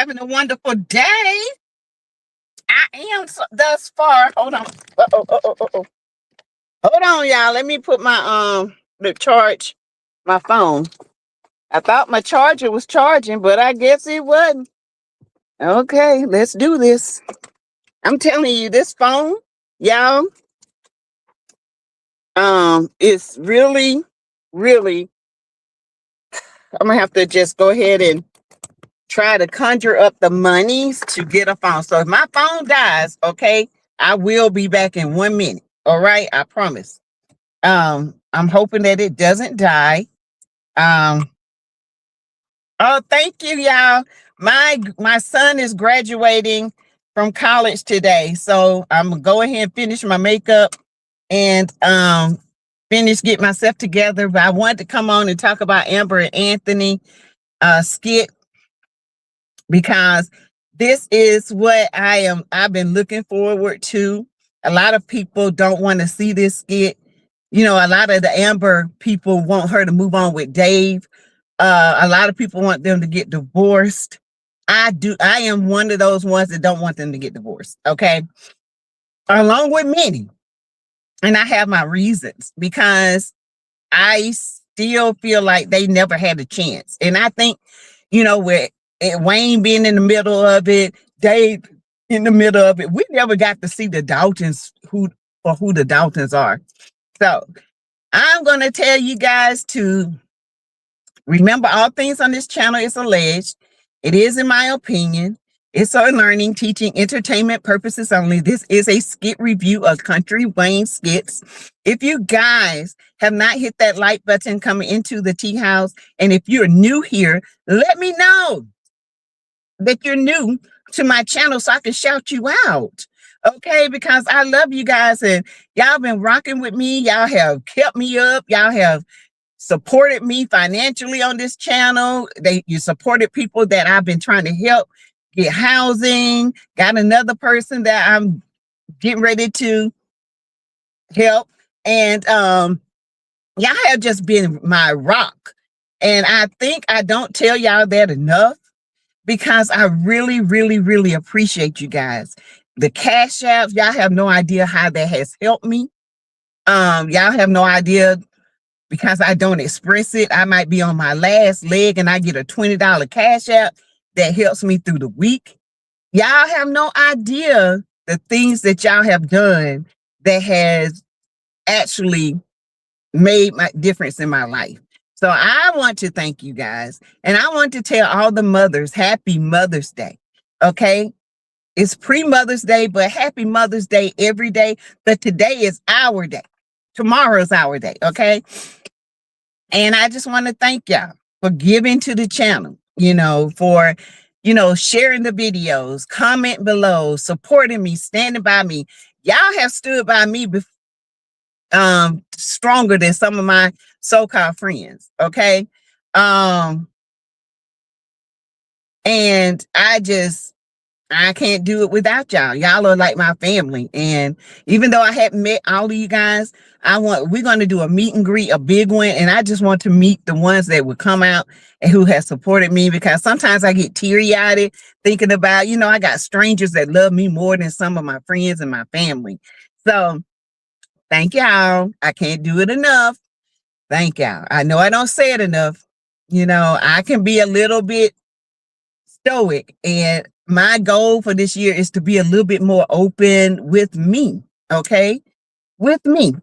having a wonderful day. I am thus far. Hold on. Uh-oh. Hold on, y'all. Let me put my the charge my phone. I thought my charger was charging, but I guess it wasn't. Okay, let's do this. I'm telling you, this phone, y'all, it's really, really. I'm gonna have to just go ahead and try to conjure up the monies to get a phone. So if my phone dies, okay, I will be back in 1 minute. All right, I promise. I'm hoping that it doesn't die. Um, oh, thank you, y'all. My son is graduating from college today, so I'm gonna go ahead and finish my makeup and finish get myself together. But I wanted to come on and talk about Amber and Anthony skit, because this is what I've been looking forward to. A lot of people don't want to see this skit. You know, a lot of the Amber people want her to move on with Dave. A lot of people want them to get divorced. I am one of those ones that don't want them to get divorced. Okay. Along with many. And I have my reasons, because I still feel like they never had a chance. And I think, you know, with Wayne being in the middle of it, Dave in the middle of it, we never got to see the Daltons, who the Daltons are. So I'm going to tell you guys to remember, all things on this channel is alleged. It is, in my opinion. It's for learning, teaching, entertainment purposes only. This is a skit review of Country Wayne skits. If you guys have not hit that like button coming into the tea house, and if you're new here, let me know that you're new to my channel so I can shout you out. Okay, because I love you guys, and y'all been rocking with me. Y'all have kept me up. Y'all have supported me financially on this channel. You supported people that I've been trying to help get housing. Got another person that I'm getting ready to help. And y'all have just been my rock. And I think I don't tell y'all that enough, because I really, really, really appreciate you guys. The cash apps, y'all have no idea how that has helped me. Y'all have no idea, because I don't express it. I might be on my last leg and I get a $20 cash app that helps me through the week. Y'all have no idea the things that y'all have done that has actually made my difference in my life. So I want to thank you guys. And I want to tell all the mothers, happy Mother's Day. Okay. It's pre-Mother's Day, but happy Mother's Day every day. But today is our day. Tomorrow's our day. Okay. And I just want to thank y'all for giving to the channel, you know, for, you know, sharing the videos, comment below, supporting me, standing by me. Y'all have stood by me stronger than some of my so-called friends. Okay. And I can't do it without y'all. Y'all are like my family. And even though I haven't met all of you guys, we're going to do a meet and greet, a big one. And I just want to meet the ones that would come out and who have supported me, because sometimes I get teary-eyed thinking about, you know, I got strangers that love me more than some of my friends and my family. So thank y'all. I can't do it enough. Thank y'all. I know I don't say it enough. You know, I can be a little bit stoic, and my goal for this year is to be a little bit more open with me. Okay. With me.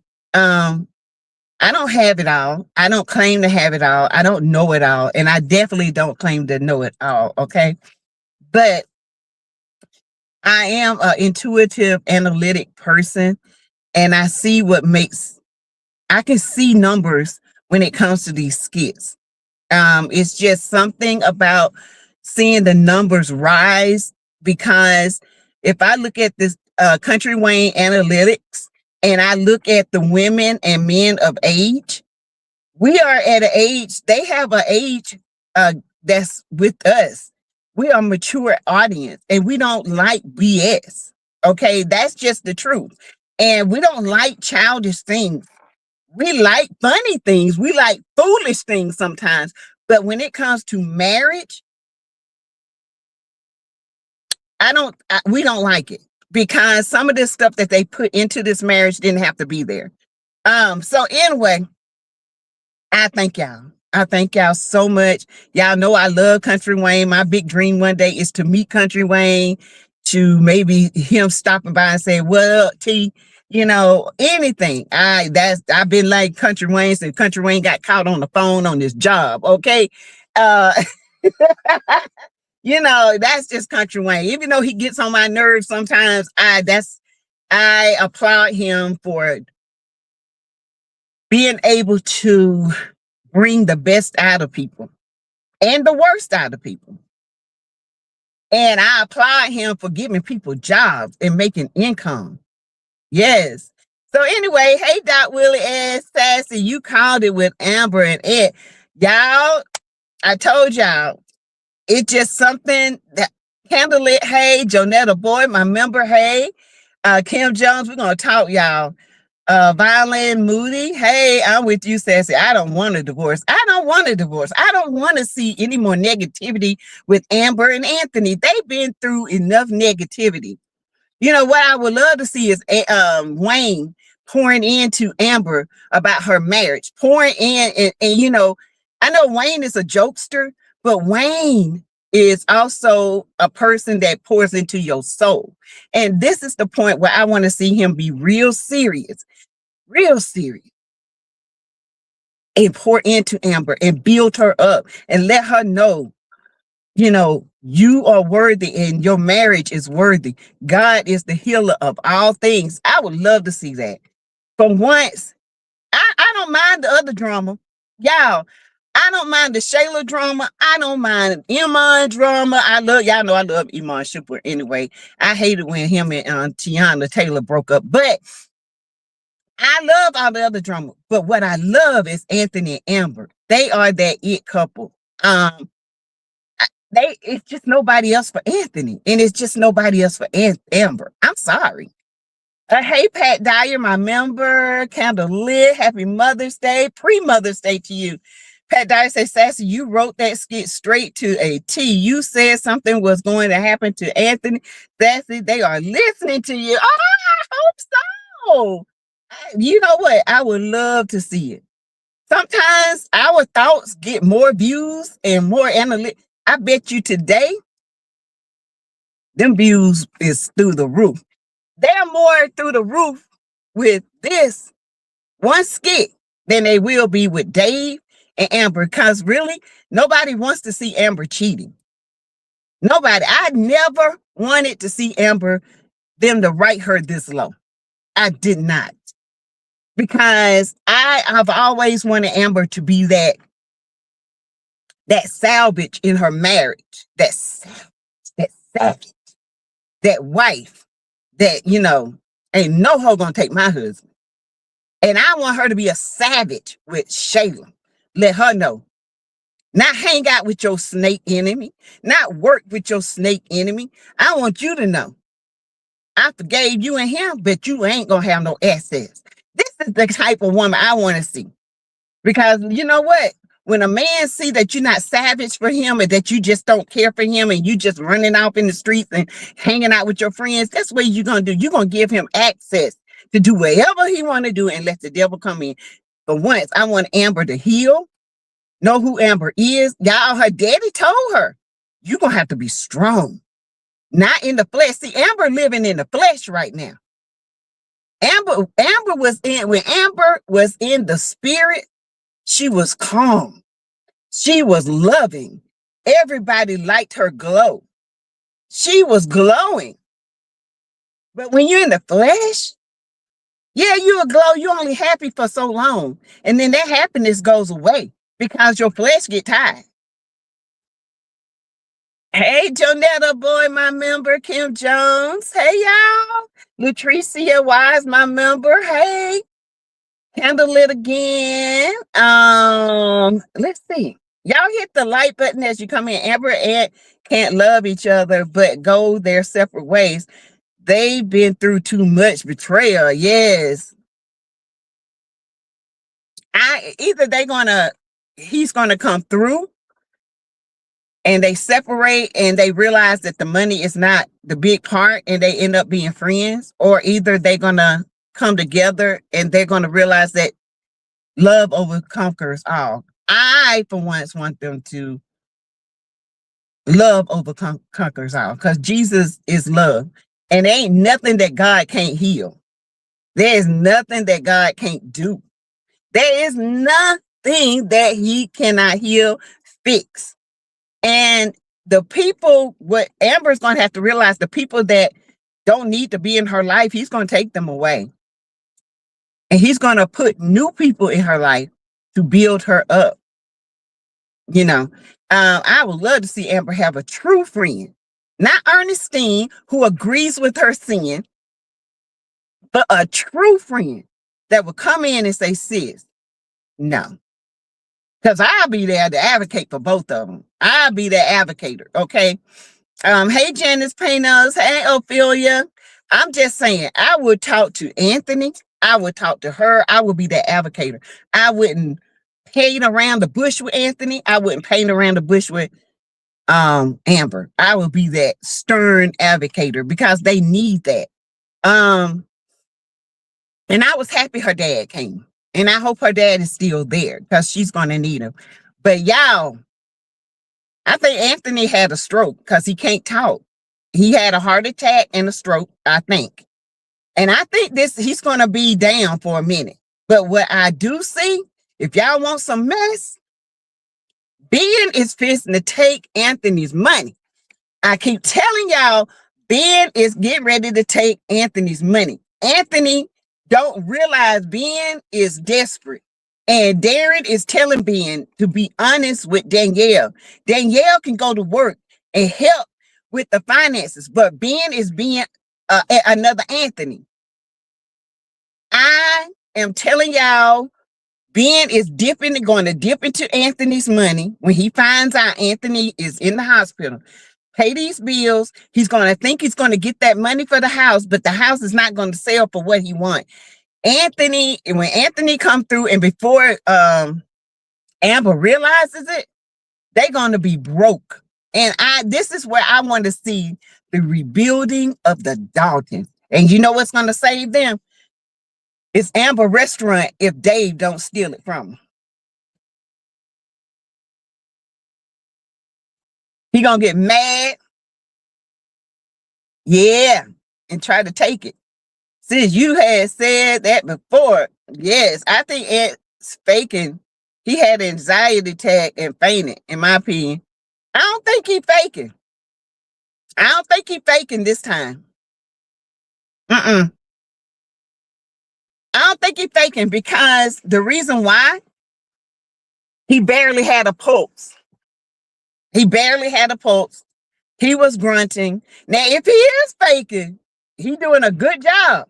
I don't have it all. I don't claim to have it all. I don't know it all. And I definitely don't claim to know it all. Okay. But I am an intuitive, analytic person, and I see I can see numbers when it comes to these skits. It's just something about seeing the numbers rise, because if I look at this Country Wayne analytics, and I look at the women and men of age, we are at an age, they have an age that's with us. We are a mature audience, and we don't like BS. Okay, that's just the truth. And we don't like childish things. We like funny things. We like foolish things sometimes. But when it comes to marriage, We don't like it because some of this stuff that they put into this marriage didn't have to be there. So anyway, I thank y'all. I thank y'all so much. Y'all know I love Country Wayne. My big dream one day is to meet Country Wayne, to maybe him stopping by and say, well, T, anything. I've been like Country Wayne since Country Wayne got caught on the phone on this job. Okay. Uh that's just Country Wayne. Even though he gets on my nerves sometimes, I applaud him for being able to bring the best out of people and the worst out of people. And I applaud him for giving people jobs and making income. Yes. So anyway, hey, Doc Willie and Sassy, you called it with Amber and Ed. Y'all, I told y'all, it's just something that Candlelit, hey, Jonetta Boy, my member, hey, Kim Jones, we're going to talk, y'all. Violin Moody, hey, I'm with you, Sassy. I don't want a divorce. I don't want a divorce. I don't want to see any more negativity with Amber and Anthony. They've been through enough negativity. What I would love to see is Wayne pouring into Amber about her marriage, pouring in, and I know Wayne is a jokester, but Wayne is also a person that pours into your soul. And this is the point where I want to see him be real serious, and pour into Amber and build her up and let her know, you are worthy and your marriage is worthy. God is the healer of all things. I would love to see that. For once, I don't mind the other drama. Y'all, I don't mind the Shayla drama. I don't mind Iman drama. Y'all know I love Iman Shipper anyway. I hated when him and Tiana Taylor broke up, but I love all the other drama. But what I love is Anthony and Amber. They are that it couple. It's just nobody else for Anthony, and it's just nobody else for Amber. I'm sorry. Hey, Pat Dyer, my member, Candle Lit, happy Mother's Day, pre-Mother's Day to you. Pat Dyer says, Sassy, you wrote that skit straight to a T. You said something was going to happen to Anthony. Sassy, they are listening to you. Oh, I hope so. You know what? I would love to see it. Sometimes our thoughts get more views and more analytics. I bet you today, them views is through the roof. They're more through the roof with this one skit than they will be with Dave and Amber, because really, nobody wants to see Amber cheating. Nobody. I never wanted to see Amber, them to write her this low. I did not. Because I have always wanted Amber to be that salvage in her marriage. That savage. That wife that, ain't no hoe gonna take my husband. And I want her to be a savage with Shayla. Let her know. Not hang out with your snake enemy. Not work with your snake enemy. I want you to know. I forgave you and him, but you ain't gonna have no assets. This is the type of woman I want to see. Because you know what? When a man see that you're not savage for him and that you just don't care for him and you just running off in the streets and hanging out with your friends, that's what you're going to do. You're going to give him access to do whatever he want to do and let the devil come in. But once I want Amber to heal, know who Amber is. Y'all, her daddy told her, you're going to have to be strong. Not in the flesh. See, Amber living in the flesh right now. Amber was when Amber was in the spirit, she was calm. She was loving. Everybody liked her glow. She was glowing. But when you're in the flesh, yeah, you'll glow. You're only happy for so long. And then that happiness goes away because your flesh get tired. Hey, Jonetta Boy, my member, Kim Jones. Hey, y'all. Latricia Wise, my member. Hey. Handle it again. Let's see. Y'all hit the like button as you come in. Amber and can't love each other, but go their separate ways. They've been through too much betrayal. Yes. Either he's gonna come through and they separate and they realize that the money is not the big part and they end up being friends, or either they're gonna come together and they're gonna realize that love over conquers all. I for once want them to love over conquers all, because Jesus is love, and there ain't nothing that God can't heal. There is nothing that God can't do. There is nothing that he cannot heal, fix. And the people, what Amber's going to have to realize, the people that don't need to be in her life, he's going to take them away. And he's going to put new people in her life to build her up. You know, I would love to see Amber have a true friend, not Ernestine, who agrees with her sin, but a true friend that will come in and say, sis, no. Because I'll be there to advocate for both of them. I'll be the advocator, okay? Hey, Janice Painers. Hey, Ophelia. I'm just saying, I would talk to Anthony. I would talk to her. I would be the advocator. I wouldn't paint around the bush with Anthony. I wouldn't paint around the bush with Amber. I would be that stern advocator because they need that. And I was happy her dad came. And I hope her dad is still there because she's going to need him. But y'all, I think Anthony had a stroke because he can't talk. He had a heart attack and a stroke, I think. And I think he's going to be down for a minute. But what I do see, if y'all want some mess, Ben is fixing to take Anthony's money. I keep telling y'all, Ben is getting ready to take Anthony's money. Anthony don't realize Ben is desperate. And Darren is telling Ben to be honest with Danielle. Danielle can go to work and help with the finances, but Ben is being another Anthony. I am telling y'all, Ben is going to dip into Anthony's money when he finds out Anthony is in the hospital. Pay these bills. He's going to think he's going to get that money for the house, but the house is not going to sell for what he wants. Anthony, when Anthony come through and before Amber realizes it, they're going to be broke. And this is where I want to see the rebuilding of the Daltons. And you know what's going to save them? It's Amber Restaurant if Dave don't steal it from him. He going to get mad. Yeah. And try to take it. Since you had said that before, yes, I think it's faking. He had an anxiety attack and fainted, in my opinion. I don't think he's faking. I don't think he's faking this time. I don't think he's faking because the reason why, he barely had a pulse. He barely had a pulse. He was grunting. Now, if he is faking, he's doing a good job.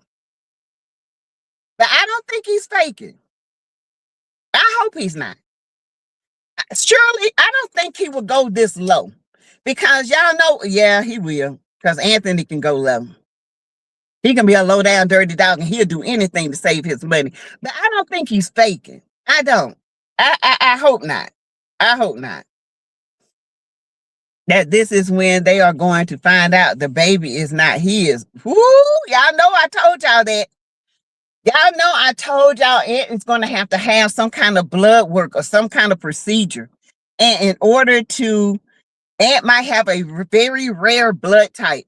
But I don't think he's faking. I hope he's not. Surely, I don't think he will go this low. Because y'all know, yeah, he will. Because Anthony can go low. He can be a low down dirty dog and he'll do anything to save his money. But I don't think he's faking. I don't. I hope not. I hope not. That this is when they are going to find out the baby is not his. Woo! Y'all know I told y'all that. Y'all know I told y'all it's going to have some kind of blood work or some kind of procedure. And in order to, Aunt might have a very rare blood type.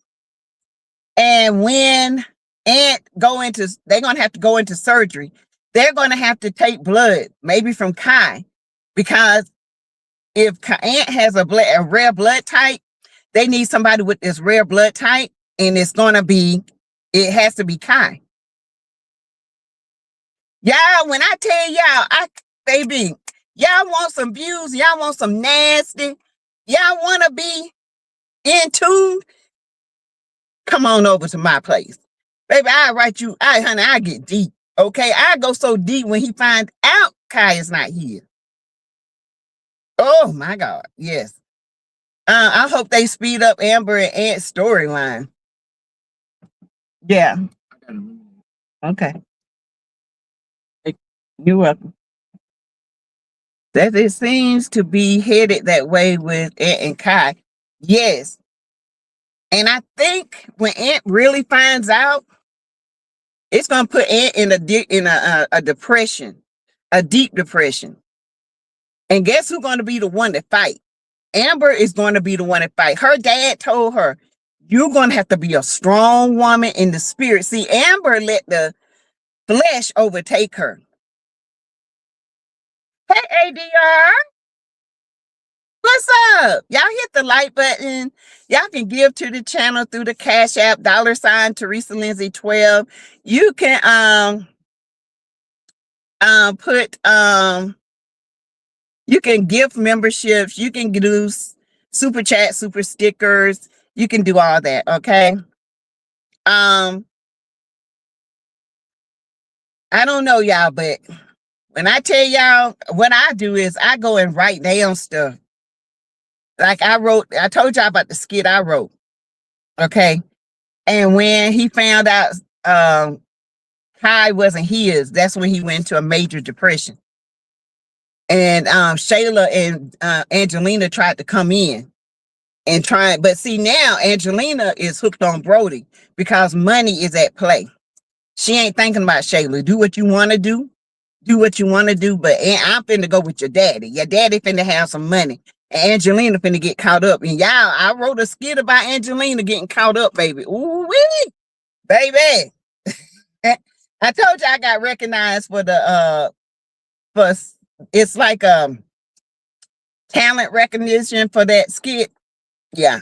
And when they're going to have to go into surgery, they're going to have to take blood, maybe from Kai, because if Aunt has a rare blood type, they need somebody with this rare blood type, and it has to be Kai. Y'all, when I tell y'all, baby, y'all want some views, y'all want some nasty, y'all want to be in tune, come on over to my place. Baby, I write you, honey, I get deep, okay? I go so deep when he finds out Kai is not here. Oh, my God, yes. I hope they speed up Amber and Ant's storyline. Yeah. Okay. You're welcome. That it seems to be headed that way with Ant and Kai. Yes. And I think when Ant really finds out, it's gonna put Ant in a depression, a deep depression. And guess who's gonna be the one to fight? Amber is going to be the one to fight. Her dad told her, "You're gonna have to be a strong woman in the spirit." See, Amber let the flesh overtake her. Hey, ADR. What's up? Y'all hit the like button. Y'all can give to the channel through the Cash App, $ Teresa Lindsay 12. You can put you can give memberships, you can do super chat, super stickers, you can do all that, okay? I don't know y'all, but when I tell y'all, what I do is I go and write down stuff. Like I told y'all about the skit I wrote. Okay. And when he found out Kai wasn't his, that's when he went into a major depression. And Shayla and Angelina tried to come in and try, but see now Angelina is hooked on Brody because money is at play. She ain't thinking about Shayla. Do what you want to do. Do what you want to do, but I'm finna go with your daddy. Your daddy finna have some money. And Angelina finna get caught up. And y'all, I wrote a skit about Angelina getting caught up, baby. Ooh, wee, baby. I told you I got recognized for the for it's like talent recognition for that skit. Yeah.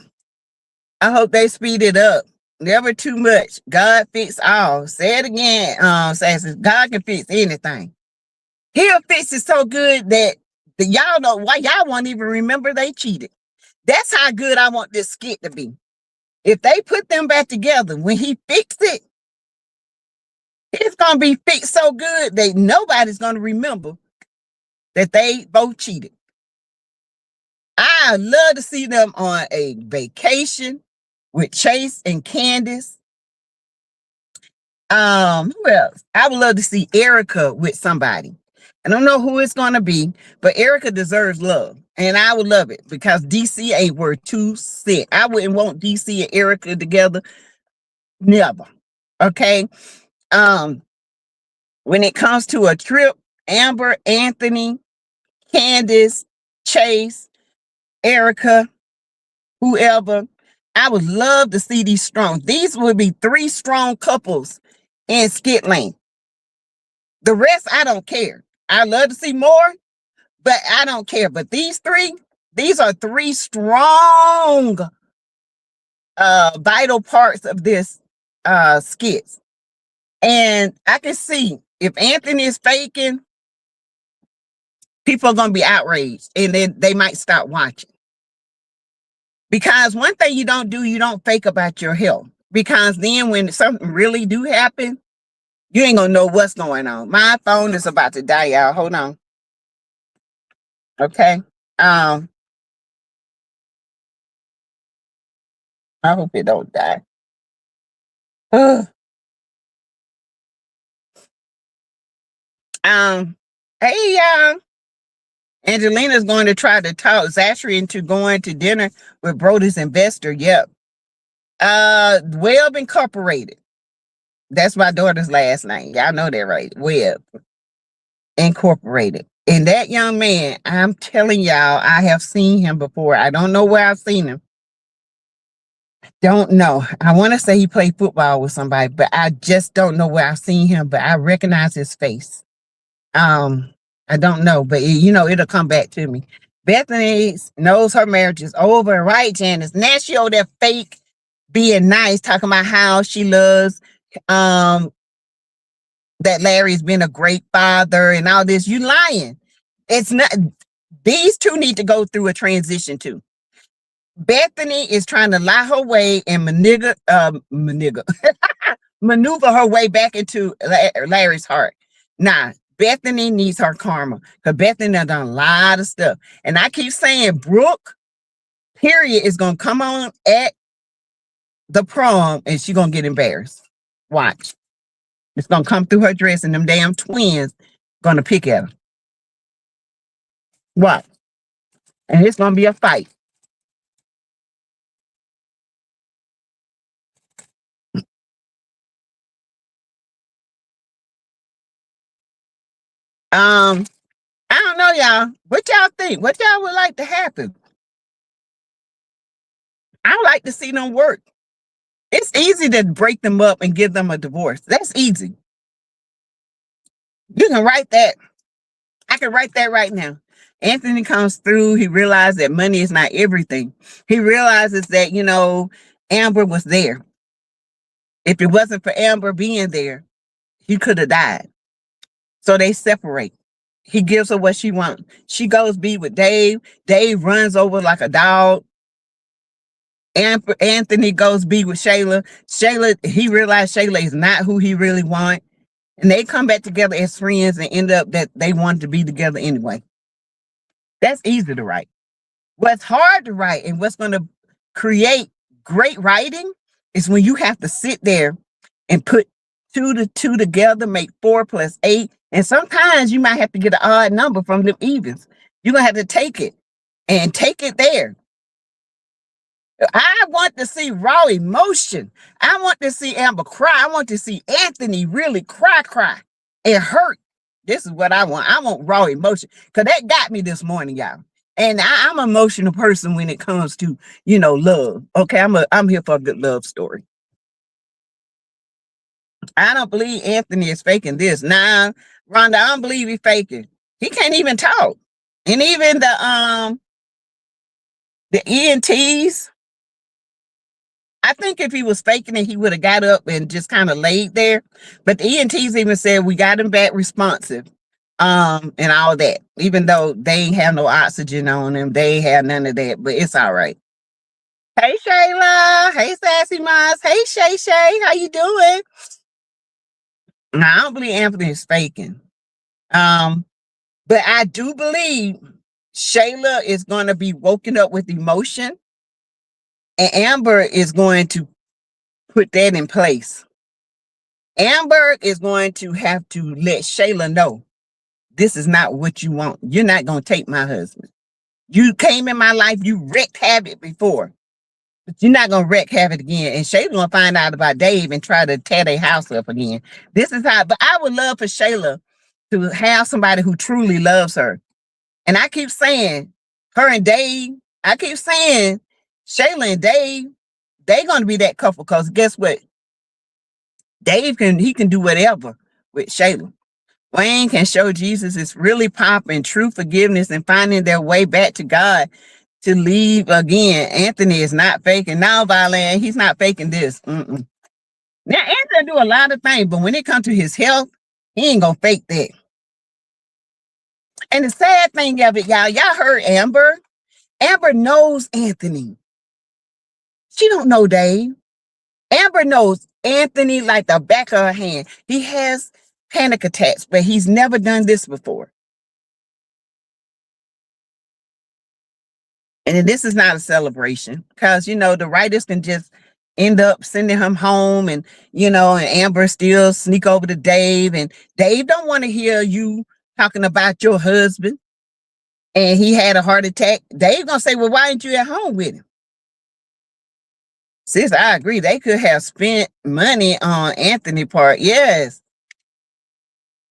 I hope they speed it up. Never too much. God fix all. Say it again, Sassy. God can fix anything. He'll fix it so good that y'all know why y'all won't even remember they cheated. That's how good I want this skit to be. If they put them back together, when he fixed it, it's gonna be fixed so good that nobody's gonna remember that they both cheated. I love to see them on a vacation with Chase and Candace. Who else? I would love to see Erica with somebody. I don't know who it's gonna be, but Erica deserves love, and I would love it because DC ain't worth 2 cents. I wouldn't want DC and Erica together, never. Okay. When it comes to a trip, Amber, Anthony, Candace, Chase, Erica, whoever, I would love to see these strong. These would be 3 strong couples in skit lane. The rest, I don't care. I love to see more, but I don't care. But these are 3 strong vital parts of this skits. And I can see if Anthony is faking, people are gonna be outraged and then they might stop watching. Because one thing you don't fake about your health. Because then when something really do happen, you ain't gonna know what's going on. My phone is about to die, y'all. Hold on. Okay. I hope it don't die. Hey y'all. Angelina's going to try to talk Zachary into going to dinner with Brody's investor. Yep. Webb Incorporated. That's my daughter's last name. Y'all know that, right? Webb Incorporated. And that young man, I'm telling y'all, I have seen him before. I don't know where I've seen him. Don't know. I want to say he played football with somebody, but I just don't know where I've seen him, but I recognize his face. I don't know, but it'll come back to me. Bethany knows her marriage is over, right, Janice? Now she over there fake being nice, talking about how she loves that Larry's been a great father and all this. You lying. It's not. These two need to go through a transition too. Bethany is trying to lie her way and maneuver her way back into Larry's heart. Nah, Bethany needs her karma because Bethany done a lot of stuff. And I keep saying Brooke, period, is going to come on at the prom and she's going to get embarrassed. Watch. It's going to come through her dress and them damn twins going to pick at her. What? And it's gonna be a fight. Um, I don't know, y'all. What y'all think? What y'all would like to happen? I would like to see them work. It's easy to break them up and give them a divorce. That's easy. You can write that. I can write that right now. Anthony comes through. He realized that money is not everything. He realizes that, Amber was there. If it wasn't for Amber being there, he could have died. So they separate. He gives her what she wants. She goes be with Dave. Dave runs over like a dog. Anthony goes be with Shayla. He realized Shayla is not who he really wants. And they come back together as friends and end up that they wanted to be together anyway. That's easy to write. What's hard to write and what's going to create great writing is when you have to sit there and put two to two together, make 4 plus 8. And sometimes you might have to get an odd number from them evens. You're going to have to take it and take it there. I want to see raw emotion. I want to see Amber cry. I want to see Anthony really cry. It hurt. This is what I want. I want raw emotion because that got me this morning, y'all. And I'm an emotional person when it comes to, love. Okay, I'm here for a good love story. I don't believe Anthony is faking this. Nah, Rhonda, I don't believe he's faking. He can't even talk. And even the ENTs, I think if he was faking it, he would have got up and just kind of laid there. But the ENTs even said we got him back responsive, and all that. Even though they ain't have no oxygen on him, they ain't have none of that. But it's all right. Hey Shayla, hey Sassy Moss, hey Shay, how you doing? Now, I don't believe Anthony is faking. But I do believe Shayla is going to be woken up with emotion, and Amber is going to put that in place. Amber is going to have to let Shayla know this is not what you want. You're not going to take my husband. You came in my life, you wreaked havoc before, but you're not going to wreak havoc again. And Shayla going to find out about Dave and try to tear their house up again. This is how, but I would love for Shayla to have somebody who truly loves her. And I keep saying, her and Dave, I keep saying, Shayla and Dave, they're going to be that couple because guess what? Dave can do whatever with Shayla. Wayne can show Jesus is really popping, true forgiveness and finding their way back to God to leave again. Anthony is not faking. Now, Violet, he's not faking this. Now, Anthony do a lot of things, but when it comes to his health, he ain't gonna fake that. And the sad thing of it, y'all heard Amber. Amber knows Anthony. She don't know Dave. Amber knows Anthony like the back of her hand. He has panic attacks, but he's never done this before. And this is not a celebration because, the writers can just end up sending him home and, and Amber still sneak over to Dave. And Dave don't want to hear you talking about your husband and he had a heart attack. Dave gonna say, well, why ain't you at home with him? Sis, I agree. They could have spent money on Anthony part. Yes.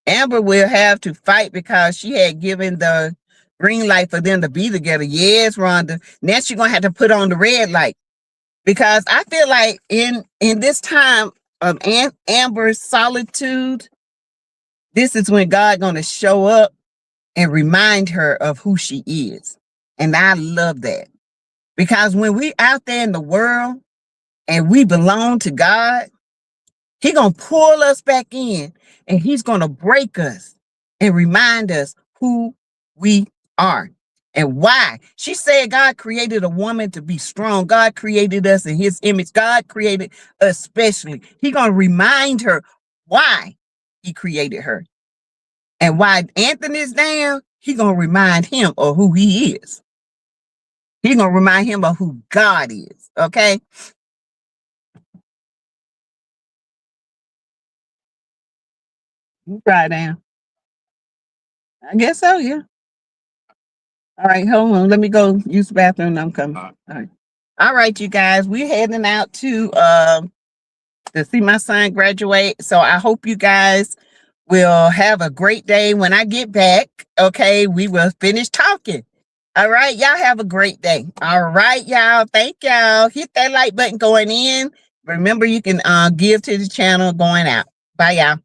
Amber will have to fight because she had given the green light for them to be together. Yes, Rhonda. Now she's gonna have to put on the red light because I feel like in this time of Amber's solitude, this is when God gonna show up and remind her of who she is. And I love that because when we out there in the world and we belong to God, He gonna pull us back in and he's gonna break us and remind us who we are and why. She said God created a woman to be strong. God created us in his image. God created us specially. He gonna remind her why he created her. And why Anthony's down, he gonna remind him of who he is. He gonna remind him of who God is. Okay. You try down. I guess so, yeah. All right, hold on. Let me go use the bathroom. I'm coming. All right. All right, you guys. We're heading out to see my son graduate. So I hope you guys will have a great day when I get back. Okay, we will finish talking. All right, y'all have a great day. All right, y'all. Thank y'all. Hit that like button going in. Remember, you can give to the channel going out. Bye, y'all.